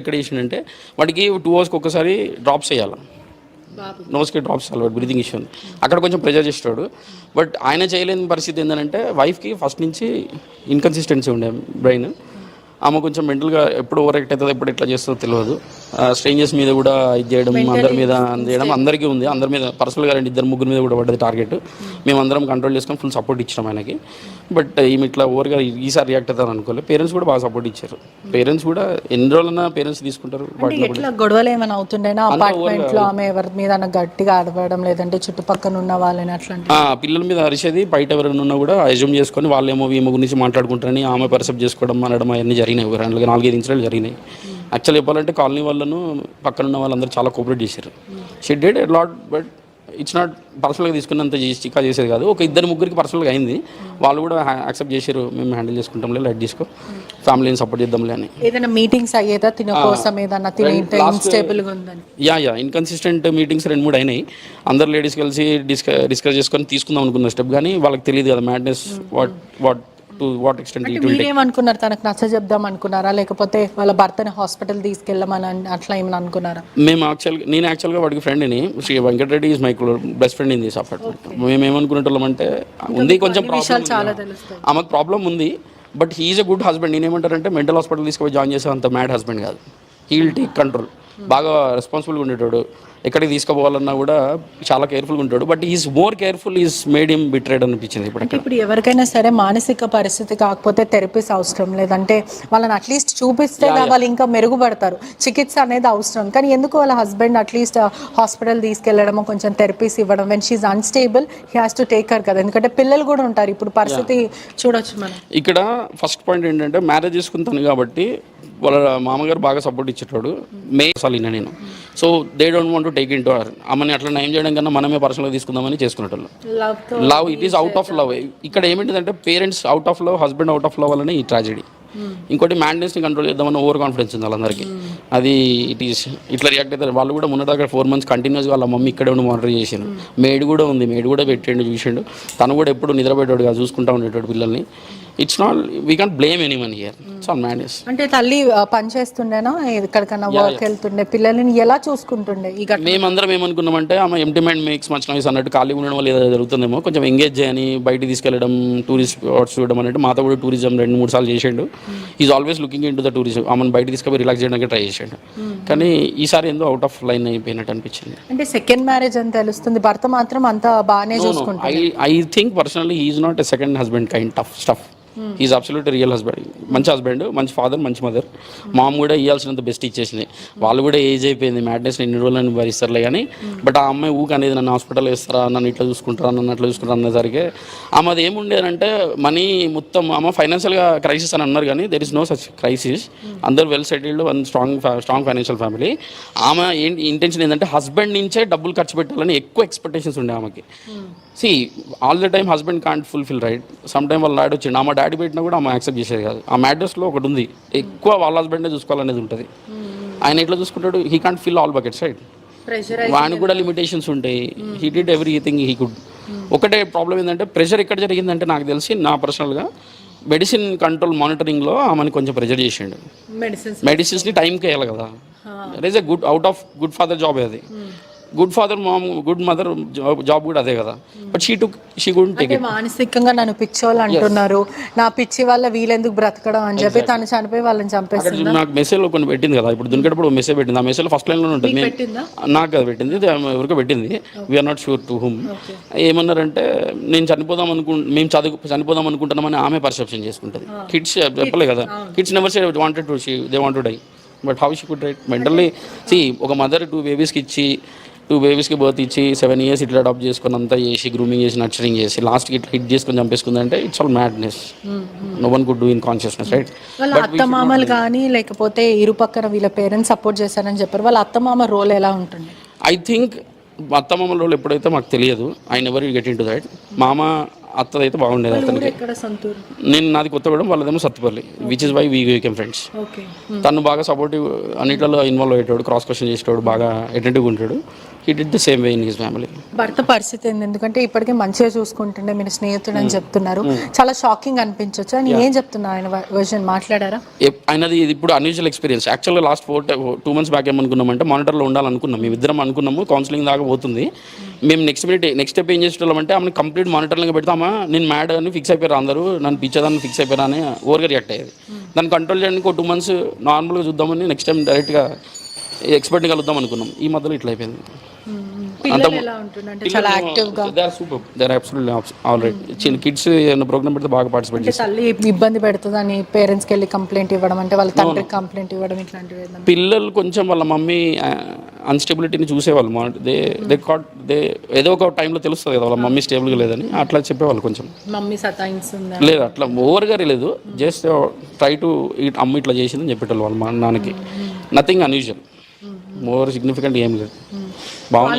ఎక్కడ చేసిండంటే వాడికి 2 అవర్స్కి ఒక్కసారి డ్రాప్స్ వేయాలి, నోస్కి డ్రాప్స్ వేయాలి, వాడు బ్రీతింగ్ ఇష్యూ ఉంది. అక్కడ కొంచెం ప్రెజర్ చేస్తాడు. బట్ ఆయన చేయలేని పరిస్థితి ఏంటంటే వైఫ్కి ఫస్ట్ నుంచి ఇన్కన్సిస్టెన్సీ ఉండే బ్రెయిన్. ఆమె కొంచెం మెంటల్గా ఎప్పుడు ఓవర్ యాక్ట్ అవుతుందో ఎప్పుడు ఎట్లా చేస్తుందో తెలియదు. స్ట్రేంజర్స్ మీద కూడా ఇది చేయడం, అందరి మీద చేయడం అందరికీ ఉంది. అందరి మీద పర్సనల్గా 2-3 మీద కూడా పడ్డది టార్గెట్. మేమందరం కంట్రోల్ చేసుకొని ఫుల్ సపోర్ట్ ఇచ్చాం ఆయనకి. బట్ ఈమె ఇట్లా ఓవర్గా ఈసారి రియాక్ట్ అవుతారు అనుకోలేదు. పేరెంట్స్ కూడా బాగా సపోర్ట్ ఇచ్చారు. పేరెంట్స్ కూడా ఎన్ని రోజులన్నా పేరెంట్స్ తీసుకుంటారు. గొడవలు ఏమైనా అవుతుండేనా అపార్ట్మెంట్లో? ఆమె ఎవరి మీద గట్టిగా అడవడం, లేదంటే చుట్టుపక్కల ఉన్న వాళ్ళని అట్లాంటి పిల్లల మీద అరిసేది, బయట ఎవరైనా ఉన్నా కూడా అజ్యూమ్ చేసుకొని వాళ్ళేమో ఈమె గురించి మాట్లాడుకుంటారని ఆమె పర్సెప్ట్ చేసుకోవడం అనడం అవన్నీ జరిగినాయి. 4-5 ఇన్సిడెంట్లు జరిగినాయి. యాక్చువల్ చెప్పాలంటే కాలనీ వాళ్ళను పక్కనున్న వాళ్ళందరూ చాలా కోఆపరేట్ చేశారు. She did a lot, but it's not పర్సనల్గా తీసుకున్నంత చిక్కా చేసేది కాదు. ఒక 2-3 పర్సనల్గా అయింది. వాళ్ళు కూడా యాక్సెప్ట్ చేశారు, మేము హ్యాండిల్ చేసుకుంటాంలే, లైట్ తీసుకో, ఫ్యామిలీని సపోర్ట్ చేద్దాంలే అని. ఏదైనా మీటింగ్స్ అయ్యేదా తిన కోసం? ఏదన్నా ఇన్కన్సిస్టెంట్ మీటింగ్స్ 2-3 అయినాయి. అందరు లేడీస్ కలిసి డిస్కస్ చేసుకొని తీసుకుందాం అనుకున్న స్టెప్, కానీ వాళ్ళకి తెలియదు కదా మ్యాడ్నెస్ వాట్ ఎక్స్టెంట్. మీరేమనుకున్నారు? తనకు నచ్చ చెప్దాం అనుకున్నారా, లేకపోతే వాళ్ళ భర్తని హాస్పిటల్ తీసుకెళ్ళమని అట్లా ఏమైనా అనుకున్నారా? నేను యాక్చువల్గా వాడికి ఫ్రెండ్ని. Shri Venkatareddy is my best friend in this apartment. మేము ఏమనుకునేటోళ్ళం అంటే ఉంది కొంచెం ఆమెకు ప్రాబ్లం ఉంది, but he is a good husband. నేనేమంటారంటే మెంటల్ హాస్పిటల్ తీసుకుపోయి జాయిన్ చేసే అంత మ్యాడ్ హస్బెండ్ కాదు. He will take control. బాగా రెస్పాన్సిబుల్గా ఉండేటాడు. ఎక్కడికి తీసుకుపోవాలన్నా కూడా చాలా కేర్ఫుల్గా ఉంటాడు. But is more careful, is made him betrayed అనిపించింది. ఇప్పుడు ఎవరికైనా సరే మానసిక పరిస్థితి కాకపోతే థెరపీస్ అవసరం, లేదంటే వాళ్ళని అట్లీస్ట్ చూపిస్తే వాళ్ళు ఇంకా మెరుగుపడతారు. చికిత్స అనేది అవసరం. కానీ ఎందుకు వాళ్ళ హస్బెండ్ అట్లీస్ట్ హాస్పిటల్ తీసుకెళ్లడము, కొంచెం థెరపీస్ ఇవ్వడం? When she's unstable he has to take care కదా, ఎందుకంటే పిల్లలు కూడా ఉంటారు. ఇప్పుడు పరిస్థితి చూడొచ్చు మనం. ఇక్కడ ఫస్ట్ పాయింట్ ఏంటంటే మ్యారేజ్ చేసుకుంటాను కాబట్టి వాళ్ళ మామగారు బాగా సపోర్ట్ ఇచ్చేటాడు. నేను so they don't want to take in to her. ఆమెని అట్లా నయం చేయడం కన్నా మనమే పర్సనల్గా తీసుకుందామని చేసుకునేటోళ్ళు. Love, it is out of love. ఇక్కడ ఏమిటిదంటే parents out of love, husband out of love వల్లనే ఈ ట్రాజెడీ. ఇంకోటి మ్యాడ్నెస్ని కంట్రోల్ చేద్దామని ఓవర్ కాన్ఫిడెన్స్ ఉంది వాళ్ళందరికీ. అది ఇట్ ఈస్ ఇట్లా రియాక్ట్ అవుతారు. వాళ్ళు కూడా మొన్నదాకా 4 months కంటిన్యూస్గా వాళ్ళ మమ్మీ ఇక్కడే ఉండి మానిటర్ చేసాను. మేడ్ కూడా ఉంది, మేడ్ కూడా పెట్టాడు, చూసాడు. తను కూడా ఎప్పుడు నిద్రపెట్టాడుగా, చూసుకుంటా ఉండేటాడు పిల్లల్ని. It's not, we can't blame anyone here. It's all madness. అంటే తల్లి పని చేస్తుండేనా, ఎక్కడికన్నా వర్క్ వెళ్తుండే, పిల్లల్ని ఎలా చూసుకుంటుండే? మేమందరం ఏమనుకున్నామంటే ఆమె empty mind makes much noise అన్నట్టు, ఖాళీ ఉండడం వల్ల ఏదో జరుగుతుందేమో, కొంచెం ఎంగేజ్ చేయని, బయటికి తీసుకెళ్ళడం, టూరిస్ట్ స్పాట్స్ చూడడం అన్నట్టు. మాతో కూడా టూరిజం 2-3 సార్లు చేసాడు. Is always looking in to the tourism. ఆమెను బయటకు తీసుకుపోయి రిలాక్స్ చేయడానికి ట్రై చేసాడు. కానీ ఈసారి ఏందో అవుట్ ఆఫ్ లైన్ అయిపోయినట్టు అనిపించింది. అంటే సెకండ్ మ్యారేజ్ అని తెలుస్తుంది, భర్త మాత్రం అంత బాగానే చూసుకుంటాడు. I think personally he is not a second husband kind of stuff. Is absolutely real husband. మంచి హస్బెండ్, మంచి ఫాదర్, మంచి మదర్. మామ్ కూడా ఇవ్వాల్సినంత బెస్ట్ ఇచ్చేసింది. వాళ్ళు కూడా ఏజ్ అయిపోయింది, మ్యాడ్నెస్ ఎన్ని రోజులని భరిస్తారులే. కానీ బట్ ఆ అమ్మాయి ఊక అనేది నన్ను హాస్పిటల్ వేస్తారా, నన్ను ఇట్లా చూసుకుంటారా, నన్ను అట్లా చూసుకుంటారా అన్నసరికి ఆమెది ఏముండేదంటే మనీ మొత్తం. ఆమె ఫైనాన్షియల్గా క్రైసిస్ అని అన్నారు, కానీ there is no such crisis. అందరూ well settled, one strong financial family. ఆమె ఇంటెన్షన్ ఏంటంటే హస్బెండ్ నుంచే డబ్బులు ఖర్చు పెట్టాలని ఎక్కువ ఎక్స్పెక్టేషన్స్ ఉండే ఆమెకి. See all the time husband can't fulfil, right? Some time వాళ్ళ డాడీ వచ్చిండు, ఆమె డాడీ పెట్టినా కూడా ఆమె యాక్సెప్ట్ చేసేది కాదు. ఆ మ్యాటర్స్లో ఒకటి ఉంది, ఎక్కువ వాళ్ళ హస్బెండే చూసుకోవాలనేది ఉంటుంది. ఆయన ఎట్లా చూసుకుంటాడు? He can't fill all buckets, right? వానికి కూడా లిమిటేషన్స్ ఉంటాయి. He did everything he could. ఒకటే ప్రాబ్లం ఏంటంటే ప్రెషర్ ఎక్కడ జరిగిందంటే, నాకు తెలిసి నా పర్సనల్గా మెడిసిన్ కంట్రోల్ మానిటరింగ్లో ఆమెను కొంచెం ప్రెషర్ చేసిండు. మెడిసిన్స్ని టైంకి వేయాలి కదా. That is a good out of good father job. అది good father, mom, good mother job కూడా అదే కదా. But she couldn't take it. మానసికంగా నన్ను పిచ్చోళ్ళు అంటున్నారు, నా పిచ్చి వల్ల వీళ్ళెందుకు బ్రతకడం అని చెప్పి తను చనిపోయి వాళ్ళని చంపేస్తుంది. నాకు మెసేజ్లో కొన్ని పెట్టింది కదా, ఇప్పుడు దునికేటప్పుడు మెసేజ్ పెట్టింది. ఆ మెసేజ్ ఫస్ట్ లైన్లో ఉంటుంది. నాకు అది పెట్టింది, ఎవరికో పెట్టింది. We're not sure to whom. ఏమన్నారంటే మేము చనిపోదాం అనుకుంటున్నామని ఆమె పర్సెప్షన్ చేసుకుంటుంది. కిడ్స్ చెప్పలే కదా, kids never say wanted to, they want to die. But how she could write mentally? See ఒక మదర్ 2 babiesకి ఇచ్చి, 2 babiesకి బర్త్ ఇచ్చి 7 years ఇట్లా అడాప్ట్ చేసుకుని అంతా చేసి, గ్రూమింగ్ చేసి, నర్చరింగ్ చేసి, లాస్ట్కి ఇట్లా హిట్ చేసుకొని చంపేసుకుందంటే it's all madness. No one could do in consciousness, right? వాళ్ళ అత్తమామలు కానీ లేకపోతే ఇరుపక్కన వీళ్ళ పేరెంట్స్ సపోర్ట్ చేశారని చెప్పారు. వాళ్ళ అత్తమామ రోల్ ఎలా ఉంటుంది? ఐ థింక్ అత్తమామల రోల్ ఎప్పుడైతే మాకు తెలియదు. I never get in to that. మామ అత్తది అయితే బాగుండేది అతనికి. ఎక్కడ సొంతూరు? నేను నాది కొత్తగూడెం, వాళ్ళదేమో Sathupalli, which is why we became friends. Okay. తను బాగా సపోర్టివ్, అన్నిట్లలో ఇన్వాల్వ్ అయ్యేటాడు, క్రాస్ క్వశ్చన్ చేసేటాడు, బాగా అటెంటివ్గా ఉంటాడు. He did the same way in his family. భర్త పరిస్థితి ఏంది? ఎందుకంటే ఇప్పటికీ మంచిగా చూసుకుంటుండే, మీరు స్నేహితుడు అని చెప్తున్నారు, చాలా షాకింగ్ అనిపించవచ్చు అని ఏం చెప్తున్నారు ఆయన వర్షన్ మాట్లాడారా? ఆయనది ఇది ఇప్పుడు అన్యూజువల్ ఎక్స్పీరియన్స్. యాక్చువల్గా లాస్ట్ 2 months బ్యాక్ ఏమనుకున్నామంటే మానిటర్లో ఉండాలనుకున్నాం, మేమిద్దరం అనుకున్నాము, కౌన్సిలింగ్ దాకా పోతుంది. మేము నెక్స్ట్ స్టెప్ ఏం చేసేటోళ్ళమంటే ఆమెను కంప్లీట్ మానిటర్లో పెడతామా, నేను మ్యాడ్ అని ఫిక్స్ అయిపోయారు అందరూ, నన్ను పిచ్చదాన్ని ఫిక్స్ అయిపోయారా అని ఓవర్గా రియాక్ట్ అయ్యేది. దాన్ని కంట్రోల్ చేయడానికి 2 months నార్మల్గా చూద్దామని నెక్స్ట్ టైం డైరెక్ట్గా ఎక్స్పర్ట్ని కలుద్దాం అనుకున్నాం. ఈ మధ్యలో ఇట్లా అయిపోయింది. పిల్లలు ఎలా ఉంటుందంటే చాలా యాక్టివ్గా, they are super, they are absolutely alright. చిన్న కిడ్స్ ఏమైనా ప్రోగ్రామ్ పెడితే బాగా పార్టిసిపేట్ చేస్తారు. తల్లి ఇబ్బంది పెడుతుందని పేరెంట్స్కి వెళ్ళి కంప్లైంట్ ఇవ్వడం, అంటే వాళ్ళ తండ్రికి కంప్లైంట్ ఇవ్వడం, ఇట్లాంటివి ఏదైనా? పిల్లలు కొంచెం వాళ్ళ మమ్మీ అన్స్టెబిలిటీని చూసేవాళ్ళు, దే ఏదో ఒక టైంలో తెలుస్తుంది కదా వాళ్ళ మమ్మీ స్టేబుల్గా లేదని, అట్లా చెప్పేవాళ్ళు. కొంచెం మమ్మీ సతాయిస్తుందా? లేదు, అట్లా ఓవర్గా లేదు, జస్ట్ ట్రై టు అమ్మ ఇట్లా చేసిందని చెప్పేటోళ్ళు వాళ్ళ మా నాన్నకి. నథింగ్ అన్యూజువల్, మోర్ సిగ్నిఫికెంట్ ఏం లేదు.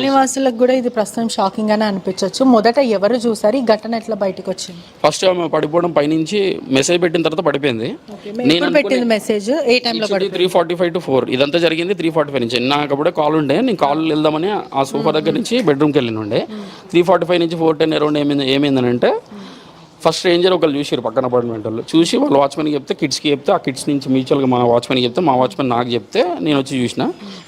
నివాసులకు కూడా ఇది ప్రస్తుతం షాకింగ్ గానే అనిపించవచ్చు. మొదట ఎవరు చూసారు ఈ ఘటన, ఎట్లా బయటకు వచ్చింది? ఫస్ట్ ఆమె పడిపోవడం పైనుంచి మెసేజ్ పెట్టిన తర్వాత పడిపోయింది. నేను పెట్టింది మెసేజ్ ఏ టైంలో? 3:45 to 4 ఇదంతా జరిగింది. 3:45 నుంచి నాకు అప్పుడే కాల్ ఉండే, నేను కాల్ వెళ్దామని ఆ సోఫా దగ్గర నుంచి బెడ్రూమ్కి వెళ్ళిన ఉండే. 3:45 నుంచి 4:10 అరౌండ్ ఏమైందనంటే, ఫస్ట్ స్ట్రేంజర్ ఒకళ్ళు చూసారు పక్కన అపార్ట్మెంట్ వాళ్ళు, చూసి వాళ్ళు వాచ్మెన్కి చెప్తే, కిడ్స్కి చెప్తే, ఆ కిడ్స్ నుంచి మ్యూచువల్గా మా వాచ్మెన్కి చెప్తే, మా వాచ్మెన్ నాకు చెప్తే నేను వచ్చి చూసిన.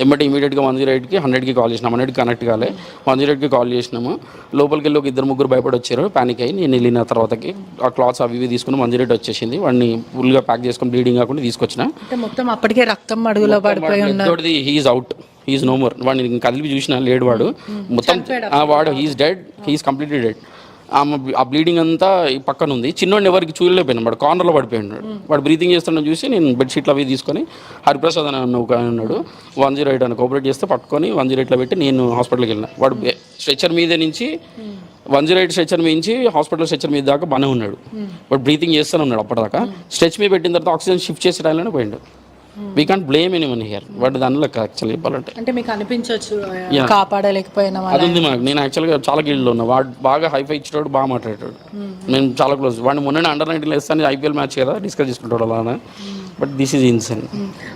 ఇమీడియట్గా 108కి 100కి కాల్ చేసినా. 100కి కనెక్ట్ కాలే, 108కి కాల్ చేసినాము. లోపలికి వెళ్ళి ఒక 2-3 భయపడి వచ్చారు, ప్యానిక్ అయ్యి. నేను వెళ్ళిన తర్వాతకి ఆ క్లాత్స్ అవి ఇవి తీసుకుని 108 వచ్చేసింది. వాడిని ఫుల్గా ప్యాక్ చేసుకుని బ్లీడింగ్ కాకుండా తీసుకొచ్చిన. మొత్తం అప్పటికే రక్తం అడుగులో పడిపోయి ఉన్నారు. He's out, he's no more. వాడిని కదిలిపి చూసిన లేడు, వాడు మొత్తం వాడు he's dead, he's completely dead. ఆ బ్లీడింగ్ అంతా ఈ పక్కన ఉంది. చిన్నోడిని ఎవరికి చూడలేకపోయినా, వాడు కార్నర్లో పడిపోయినాడు. వాడు బ్రీతింగ్ చేస్తున్నా చూసి నేను బెడ్షీట్లు అవి తీసుకొని, హరిప్రసాద్ అని ఒక ఉన్నాడు, 108 అని కోఆపరేట్ చేస్తే పట్టుకొని 108లో పెట్టి నేను హాస్పిటల్కి వెళ్ళిన. వాడు స్ట్రెచర్ మీద నుంచి 108 స్ట్రెచర్ మించి హాస్పిటల్ స్ట్రెచర్ మీద దాకా బాగానే ఉన్నాడు. వాడు బ్రీతింగ్ చేస్తూనే ఉన్నాడు అప్పటిదాకా. స్ట్రెచ్ మీద పెట్టిన తర్వాత ఆక్సిజన్ షిఫ్ట్ చేసే టైంలోనే పోయిండు. We can't blame anyone here, but దానిలో యాక్చువల్లీ చెప్పాలంటే అంటే మీకు అనిపించవచ్చు కాపాడలేకపోయినా అది ఉంది మనకు. నేను యాక్చువల్గా చాలా గిల్డ్లో ఉన్నా. వాడు బాగా హైఫై ఇచ్చేవాడు, బాగా మాట్లాడేటాడు, మేము చాలా క్లోజ్. వాడిని మొన్న అండర్-19 వేస్తాను, IPL మ్యాచ్ కదా, డిస్కస్ చేసుకుంటాడు అలానే. But this is insane.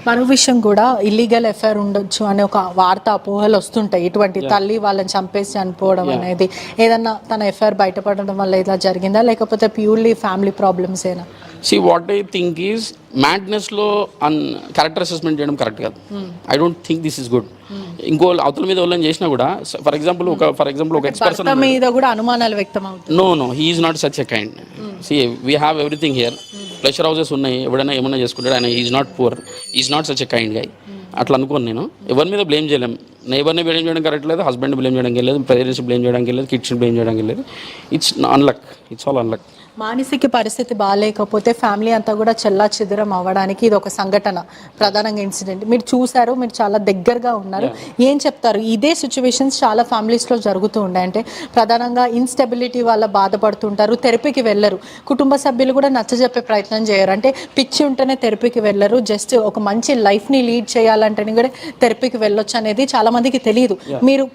మరో విషయం కూడా, ఇల్లీగల్ ఎఫ్ఐఆర్ ఉండొచ్చు అనే ఒక వార్త, అపోహలు వస్తుంటాయి. ఇటువంటి తల్లి వాళ్ళని చంపేసి చనిపోవడం అనేది ఏదన్నా తన ఎఫ్ఐఆర్ బయటపడడం వల్ల ఇలా జరిగిందా, లేకపోతే ప్యూర్లీ ఫ్యామిలీ ప్రాబ్లమ్స్ ఏనా? See, what I think is, madnessలో క్యారెక్టర్ అసెస్మెంట్ చేయడం కరెక్ట్ కాదు. I don't think this is good. ఇంకో అవతల మీద వాళ్ళని చేసినా కూడా, ఫర్ ఎగ్జాంపుల్ ఒక ఎక్స్పర్సన్ మీద కూడా అనుమానాలు వ్యక్తం అవుతాయి. No he is not such a kind. See we have everything here, pressure houses ఉన్నాయి, ఎవడైనా ఏమన్నా చేసుకుంటాడు. ఆయన is not poor, is not such a kind guy. అట్లా అనుకోను నేను. ఎవరి మీద బ్లేమ్ చేయలేం. నైబర్ని బ్లేమ్ చేయడం కరెక్ట్ లేదు, హస్బెండ్ బ్లేమ్ చేయడానికి వెళ్ళలేదు, పేరెంట్స్ బ్లేమ్ చేయడానికి వెళ్ళలేదు, కిడ్స్ని బ్లేమ్ చేయడానికి వెళ్ళలేదు. It's unlock, it's all unlock. మానసిక పరిస్థితి బాగాలేకపోతే ఫ్యామిలీ అంతా కూడా చెల్లా చెదరం అవ్వడానికి ఇది ఒక సంఘటన, ప్రధానంగా ఇన్సిడెంట్. మీరు చూసారు, మీరు చాలా దగ్గరగా ఉన్నారు, ఏం చెప్తారు? ఇదే సిచ్యువేషన్స్ చాలా ఫ్యామిలీస్లో జరుగుతూ ఉన్నాయి. అంటే ప్రధానంగా ఇన్స్టెబిలిటీ వల్ల బాధపడుతుంటారు, థెరపీకి వెళ్ళరు, కుటుంబ సభ్యులు కూడా నచ్చజెప్పే ప్రయత్నం చేయరు. అంటే పిచ్చి ఉంటేనే థెరపీకి వెళ్ళరు, జస్ట్ ఒక మంచి లైఫ్ని లీడ్ చేయాలంటేనే కూడా థెరపీకి వెళ్ళొచ్చు అనేది చాలా మందికి తెలియదు. మీరు